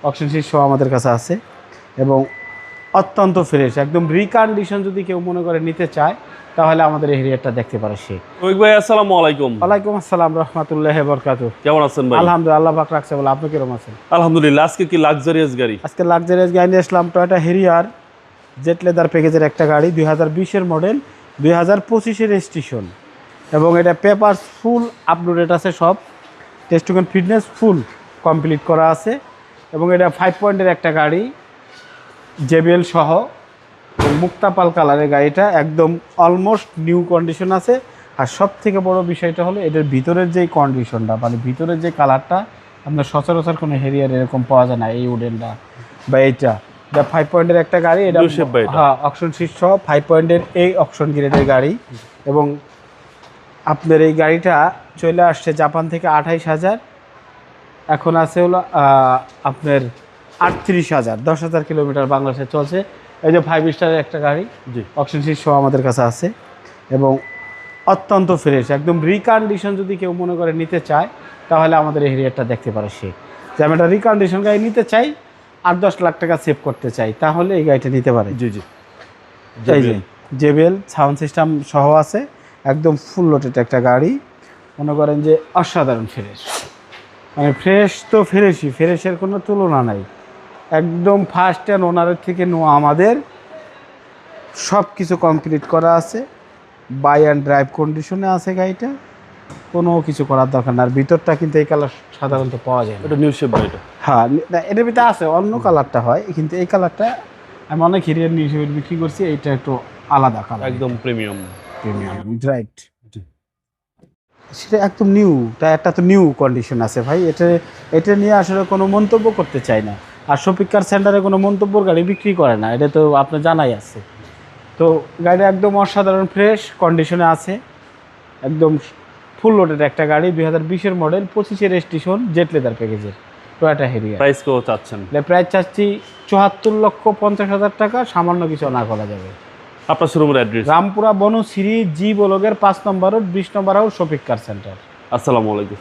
Auction sheet সহ আমাদের কাছে আছে এবং অত্যন্ত ফ্রেশ, একদম রিকন্ডিশন। যদি কেউ মনে করে নিতে চায় তাহলে আমাদের এই হেরিয়ারটা দেখতে পারে সে। রফিক ভাই আসসালামু আলাইকুম। ওয়ালাইকুম আসসালাম রাহমাতুল্লাহি ওয়া বারাকাতুহু। কেমন আছেন ভাই? আলহামদুলিল্লাহ, আল্লাহ পাক রাখছে বলে। আপনি কিরকম আছেন? আলহামদুলিল্লাহ। আজকে কি লাক্সারিয়াস গাড়ি? আজকে লাক্সারিয়াস গাড়ি নিয়ে আসলাম, টয়োটা হেরিয়ার জেট লেদার প্যাকেজের একটা গাড়ি, 2020-এর মডেল, 2025-এর রেজিস্ট্রেশন এবং এটা পেপারস ফুল আপডেট আছে, সব test token fitness full complete করা আছে এবং এটা 5 পয়েন্টের একটা গাড়ি, জেবিএল সহ মুক্তাপাল কালারের গাড়িটা একদম অলমোস্ট নিউ কন্ডিশন আছে। আর সব থেকে বড় বিষয়টা হলো এটার ভিতরের যেই কন্ডিশনটা, মানে ভিতরের যে কালারটা আপনার সচরাচর কোনো হেরিয়ার এরকম পাওয়া যায় না, এই উডেনটা বা এইটা। এটা 5 পয়েন্টের একটা গাড়ি, এটা হ্যাঁ অকশন শীট সহ 5 পয়েন্টের এই অকশন গ্রেডের গাড়ি এবং আপনার এই গাড়িটা চলে আসছে জাপান থেকে 28,000, এখন আছে হলো আপনার 38,000, 10,000 কিলোমিটার বাংলাদেশে চলছে। এই যে 5 স্টারের একটা গাড়ি, জি, অকশন শীট সহ আমাদের কাছে আছে এবং অত্যন্ত ফ্রেশ, একদম রিকন্ডিশন। যদি কেউ মনে করে নিতে চায় তাহলে আমাদের এই হেরিয়ারটা দেখতে পারে সে। যে আমি একটা রিকন্ডিশন গাড়ি নিতে চাই, 8-10 লাখ টাকা সেভ করতে চাই, তাহলে এই গাড়িটা নিতে পারে। জি জি। এই যে জেবিএল সাউন্ড সিস্টেম সহ আছে, একদম ফুল লোডেড একটা গাড়ি। মনে করেন যে অসাধারণ ফ্রেশ, মানে ফ্রেশ তো ফ্রেশই, ফ্রেশের কোনো তুলনা নাই। একদম ফার্স্ট অ্যান্ড ওনারের থেকে নেওয়া, আমাদের সব কিছু কমপ্লিট করা আছে, বাই অ্যান্ড ড্রাইভ কন্ডিশনে আছে গাড়িটা, কোনো কিছু করার দরকার না। আর ভিতরটা কিন্তু এই কালার সাধারণত পাওয়া যায় না। এটা নিউ শেপ গাড়িটা। হ্যাঁ, এটার ভিতরে আছে, অন্য কালারটা হয়, কিন্তু এই কালারটা আমি অনেক হেরিয়ার নিয়ে হিসেবে বিক্রি করছি, এইটা একটু আলাদা কালার, একদম প্রিমিয়াম। Premium right. সেটা একদম নিউ, টায়ারটা তো নিউ কন্ডিশন আছে ভাই। এটা নিয়ে আসলে কোনো মন্তব্য করতে চাই না। আর শফিক কার সেন্টারে কোনো মন্তব্যর গাড়ি বিক্রি করে না, এটা তো আপনার জানাই আছে। তো গাড়িটা একদম অসাধারণ ফ্রেশ কন্ডিশনে আছে, একদম ফুল লোডেড একটা গাড়ি, 2020-এর মডেল, 25-এর রেজিস্ট্রেশন, জেট লেদার প্যাকেজের টয়োটা হেরিয়ার। প্রাইস কত চাচ্ছেন? প্রাইস চাচ্ছি 74,50,000 টাকা, সামান্য কিছু না করা যাবে। আপনার শোরুমের অ্যাড্রেস? রামপুরা বনশ্রী জি ব্লকের 5 নম্বর রোড, 20 নম্বর হাউস, শফিক কার সেন্টার। আসসালামু আলাইকুম।